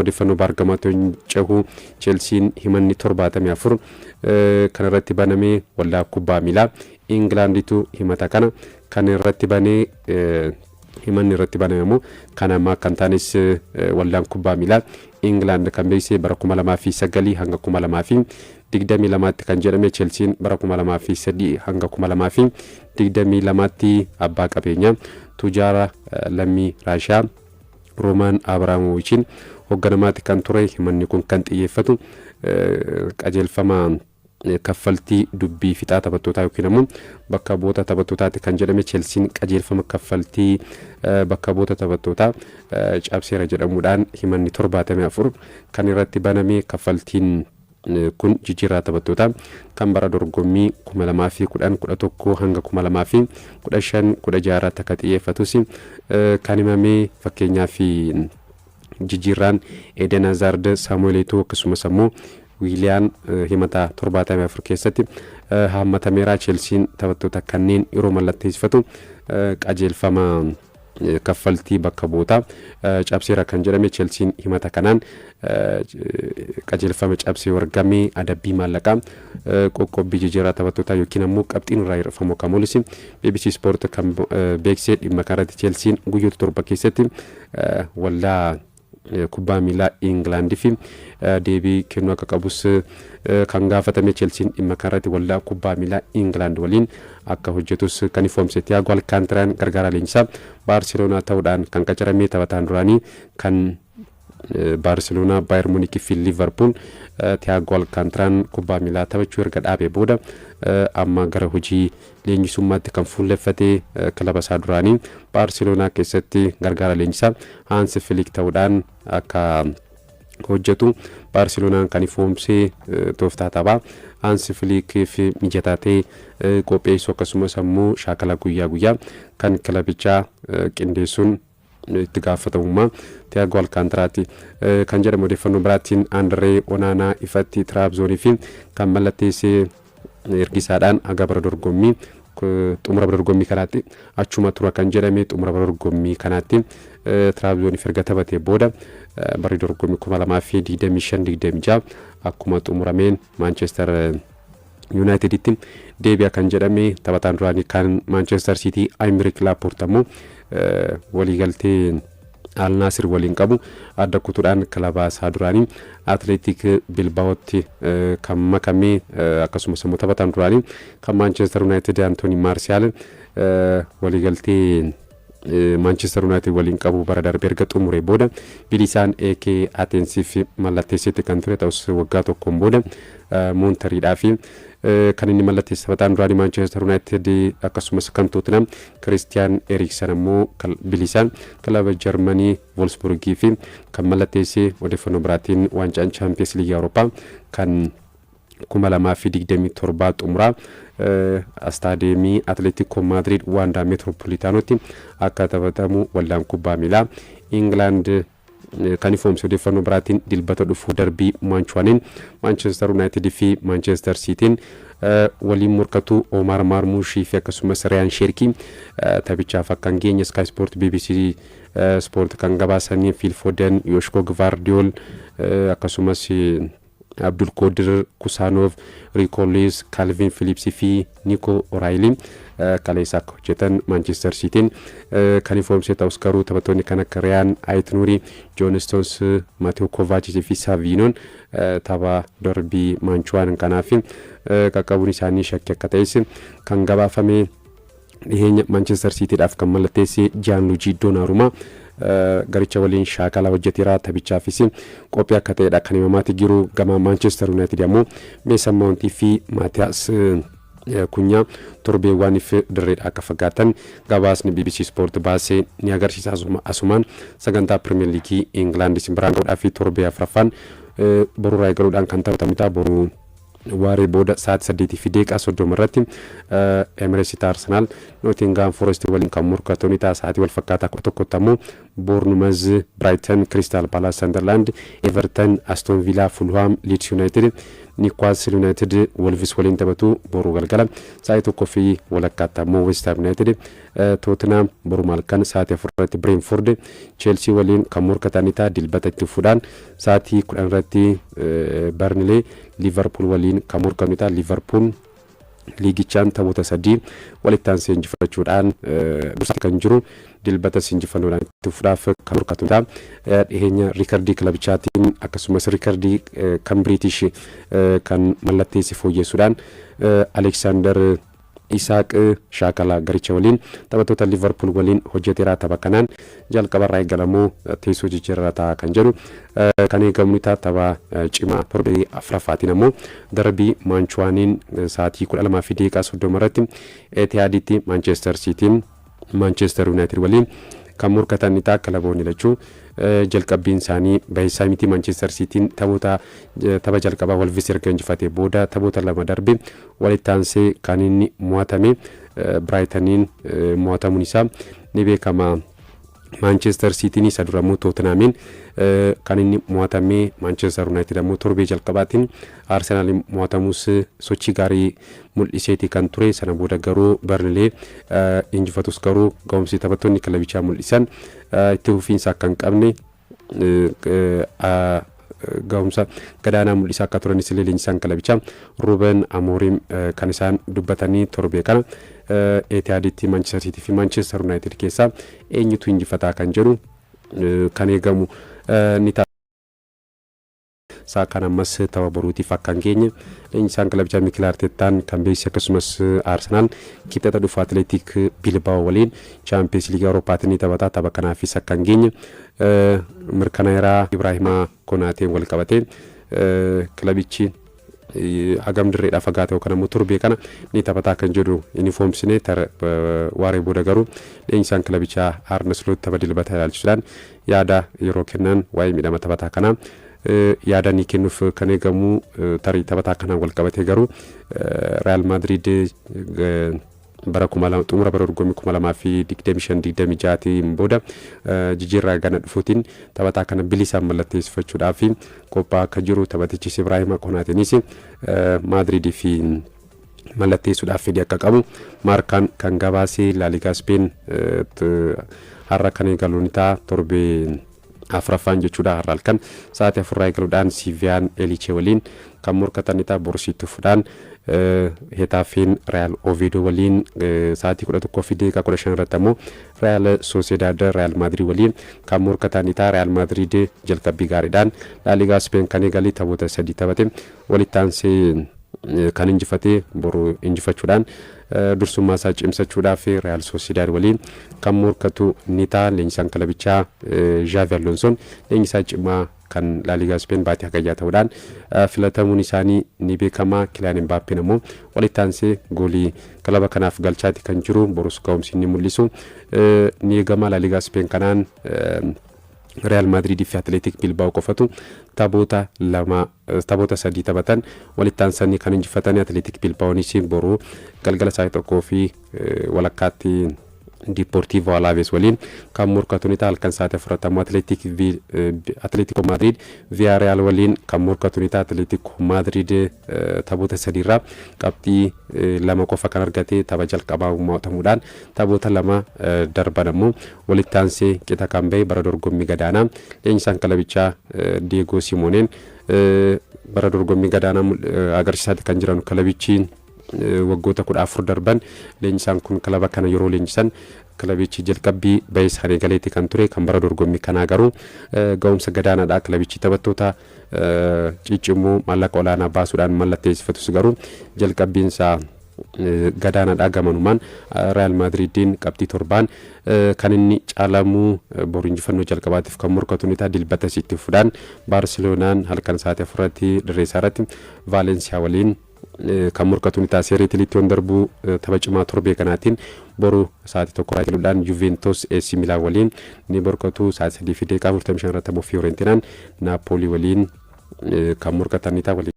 odeeffannoo Baargamaatoon cehu Chelsiin himanni 74 kan irratti banamee waldaa kubbaa miilaa Inglaanditu himata kana kan irratti banee himanni irratti banamee kan amma kan taanis waldaan kubbaa miilaa England kan beeksise bara 2009 hanga 2022tti kan jedhame Chelsiin bara 2003 hanga 2022tti abbaa qabeenya tujaara lammii Raashiyaa Roman Abramovichin hogganamaatti kan ture himanni kun kan xiyyeeffatu qajeelfama kaffaltii dubbii fixaa taphattootaa yookiin immoo bakka bu'oota taphattootaatti kan jedhame Chelsiin qajeelfama kaffaltii bakka bu'oota taphattootaa cabseera jedhamuudhaan himanni 74 kan irratti baname kaffaltiin kun jijjiirraa taphattootaa kan bara dorgommii 2010 hanga 2015 akka xiyyeeffatus kan himame fakkeenyaaf jijjiirraan Eden Hazard Samuel Eto'o akkasumas immoo Willian himata 74 keessatti hammatameera Chelsiin taphattoota kanneen yeroo mallatteessifatu qajeelfama kaffaltii bakka bu'ootaa cabseera kan jedhame Chelsiin himata kanaan qajeelfama cabsee wargamee adabbii maallaqaa qoqqobbii jijjiirraa taphattootaa yookiin immoo qabxiin irraa hir'ifamu kan mul'isu BBC Sport kan beeksise dhimma kanarratti Chelsiin guyyoota torba keessatti waldaa kubbaa miilaa England fi deebii kennuu akka qabus kan gaafatame Chelsiin dhimma kanarratti waldaa kubbaa miilaa England waliin akka hojjetus kan ifoomse Thiago Alcantara gargaaraa leenjisaa Barcelona ta'uudhaan kan qacaramee taphataan duraanii kan Barcelona Bayern Munich fi Liverpool Thiago Alcantara kubbaa miilaa taphachuu erga dhaabee booda amma gara hojii leenjisummaatti kan fuulleffatee kilaba isaa duraanii Barcelona keessatti gargaaraa leenjisaa Hans Flick ta'uudhaan akka hojjetu Barcelona kan ifoomse tooftaa taphaa Hans Flick fi mijataa ta'e qopheessuu akkasumas immoo shaakala guyyaa guyyaa kan kilabichaa qindeessuun itti gaafatamummaa Thiago Alcantaraatti kan jedhamu odeeffannoo biraatiin Andree Onana ifatti Trabzonii fi kan mallatteessee ergisaadhaan aga bara dorgommii xumura dorgommii kanaatti achuma tura kan jedhame xumura dorgommii kanaatti Trabzonii erga taphatee booda bara dorgommii 2025-26 akkuma xumurameen Manchester Uniteditti deebi'a kan jedhame taphataan duraanii kan Manchester City Aymeric Laporte ammoo waliigaltee Al Nassr waliin qabu adda kutuudhaan kilaba isaa duraanii Athletic Bilbaotti kan makamee akkasumas immoo taphataan duraanii kan Manchester United Anthony Martial waliigaltee Manchester United waliin qabu bara darbee erga xumuree booda bilisaan AK Athens fi mallatteessee kan ture ta'us waggaa tokkoon booda Monterriidhaa fi kan inni mallatteesse taphataan duraanii Manchester United akkasumas kan Tottenham Christian Eriksen ammoo bilisaan kilaba Germany Wolfsburg fi kan mallatteesse odeeffannoo biraatiin waancaan Champions League Europa kan 2027 xumuraa Staadiyeemii Atletico Madrid Wanda Metropolitanotti akka taphatamu waldaan kubbaa miilaa England kan ifoomse odeeffannoo biraatiin dilbata dhufu darbii Manchuaniin Manchester United fi Manchester City waliin morkatu Omar Marmoush fi akkasumas Ryan Cherki taphichaaf akkan geenya Sky Sport BBC Sport kan gabaasanii Phil Foden Joshua Gvardiol akkasumas Abdul Qadir Kusanov, Rico Lewis, Calvin Phillips fi Nico O'Reilly kaleessa hojjetan Manchester City kan ifoomse ta'us garuu taphattoonni kan akka Ryan Aitnuri, John Stones, Matteo Kovacic fi Savinon tapha darbii Manchuan kanaaf qaqqabuun isaanii shakkii akka ta'es kan gabaafame dhiheenya Manchester Cityidhaaf kan mallatteesse Gianluigi Donnarumma garicha waliin shaakala hojjeteera taphichaafis qophii akka ta'edha kan himamaatti jiru gama Manchester United ammoo Mason Mount fi Matthias Cunha torbeewwaniif dirreedha akka fagaatan gabaasni BBC Sport baasee ni agarsiisa asumaan sagantaa Premier League England simbiraan godhaa fi torbee afraffaan boruu raayigaluudhaan kan taphatamu boruu waaree booda sa'aatii 8 fi daqiiqaa 30 irratti Emirates Arsenal Nottingham Forest waliin kan morkatanii sa'aatii wal fakkaataa tokkotti ammoo Bournemouth Brighton Crystal Palace Sunderland Everton Aston Villa Fulham Leeds United Newcastle United Wolves waliin taphatu boru galgala sa'aatii tokkoo fi walakkaatti ammoo West Ham United Tottenham boru malkan sa'aatii afurratti Brentford Chelsea waliin kan morkatanita dilbata itti fuudhaan sa'aatii 10 irratti Burnley Liverpool waliin kan morkatanita Liverpool liigichaan taphoota 3 walitti aansee injifachuudhaan dursaa kan jiru dilbata injifannoodhaan itti fuudhaaf kan morkatanita dhiheenya riikardii kilabichaatiin akkasumas riikardii kan British kan mallatteessi fooyyessuudhaan Alexander Isak Shakala garicha waliin taphattoota Liverpool waliin hojjeteera tapha kanaan jalqabarraa eegalamoo teessoo jijjiirrataa kan jedhu kan eegamu tapha cimaa torbee afuraffaatiin ammoo darbii Manchuaniin sa'aatii 12:30 irratti Etihaditti Manchester Cityin Manchester United waliin kan morkatan ta'a kilaboonni lachuu jalqabbiin isaanii baay'isaa miti Manchester Cityin tapha jalqabaa Wolves erga injifatee booda taphoota lama darbe walitti aansee kan inni mo'atame Brightoniin mo'atamuun isaa ni beekama. Manchester Cityin isa durammoo Tottenhamiin kan inni mo'atame Manchester United ammoo torbee jalqabaatiin Arsenal mo'atamus sochii gaarii mul'iseeti kan ture sana booda garuu Burnley injifatus garuu ga'umsi taphattoonni kilabichaa mul'isan itti fufiinsa akka hin qabne ga'umsa gadaanaa mul'isaa akka turanis leenjisaan kilabichaa Ruben Amorim kan isaan dubbatanii torbee kana Etihaditti Manchester City fi Manchester United keessaa eenyutu injifataa kan jedhu kan eegamu ni ta'a. Saakan ammas tapha boruutiif akka hin geenye leenjisaan kilabichaa Mikel Arteetaan kan beeksise akkasumas Arsenal kibxata dhufu Atletic Bilbao waliin Champions League Awurooppaatiin ni taphataa tapha kanaafis akka hin geenye mirkaneera Ibrahima Konaateen wal qabatee kilabichi hagam dirreedhaa fagaatee yookaan ammoo torbee kana ni taphataa kan jedhu uniformsine waaree booda garuu leenjisaan kilabichaa Arne Slot tapha dilbata ilaalchisuudhaan yaada yeroo kennan waa'ee miidhama taphataa kanaa yaada ni kennuuf kan eegamu tarii taphataa kanaan wal qabatee garuu Real Madrid bara xumura bara dorgommii 2025-26 booda jijjiirraa gana dhufuutiin taphataa kana bilisaan mallatteessifachuudhaaf qophaa akka jiru taphatichis Ibrahima Konaateenis Madrid fi mallatteessuudhaaf fedhii akka qabu Markaan kan gabaasee La Liga Spain har'a kan eegaluun ta'a torbee afuraffaan jechuudha har'a halkan sa'aatii afurraa eegaluudhaan Siviaan Eliche waliin kan morkatan ta'a Borsiitti fuudhaan Hetaafeen Real Oviedo waliin sa'aatii 11:15 irratti ammoo Real Sociedad Real Madrid waliin kan morkatan ta'a Real Madrid jalqabbii gaariidhaan La Liga Spain kan eegalee taphoota 3 taphate walitti aansee kan injifatee boru injifachuudhaan dursummaa isaa cimsachuudhaaf Real Sociedad waliin kan morkatu ni ta'a leenjisaan kilabichaa Xavi Alonso leenjisaa cimaa kan La Liga Spain baatii hagayyaa ta'uudhaan filatamuun isaanii ni beekama. Kylian Mbappé ammoo walitti aansee goolii kilaba kanaaf galchaati kan jiru borus ga'umsi ni mul'isu ni eegama. La Liga Spain kanaan Real Madrid fi Athletic Bilbao qofatu taphoota 3 taphatan walitti aansanii kan injifatanii Athletic Bilbaonis boru galgala sa'aatii 1 fi walakkaatti Deportivo Alaves waliin kan morkatu ni ta'a halkan sa'aatii 4 Atletico Madrid Villarreal waliin kan morkatu ni ta'a Atletico Madrid taphoota 3 irraa qabxii 2 qofa kan argate tapha jalqabaa mo'atamuudhaan taphoota 2 darban ammoo walitti aansee qixa kan ba'e bara dorgommii gadaanaa leenjisaan kilabichaa Diego Simeone bara dorgommii gadaanaa agarsiisaatti kan jiran kilabichiin waggoota 14 darban leenjisaan kun kilaba kana yeroo leenjisan kilabichi jalqabbii ba'ee isaanii galeetti kan ture kan bara dorgommii kanaa garuu ga'umsa gadaanaadhaa kilabichi taphattoota ciccimoo maallaqa olaanaa baasuudhaan mallatteessifatus garuu jalqabbiin isaa gadaanaadhaa gamanumaan Real Madridiin qabxii 7 kan inni caalamu boru injifannoo jalqabaatiif kan morkatu ni ta'a dilbata sitti fudhaan Barcelonaan halkan sa'aatii 4tti dirreessaa irratti Valencia waliin kan morkatu ni ta'a Serie A darbuu tapha cimaa torbee kanaatiin boru sa'aatii 1 irratti Juventus AC Milan waliin ni morkatu sa'aatii 3:45 irratti Fiorentinaan Napoli waliin kan morkatan ni ta'a.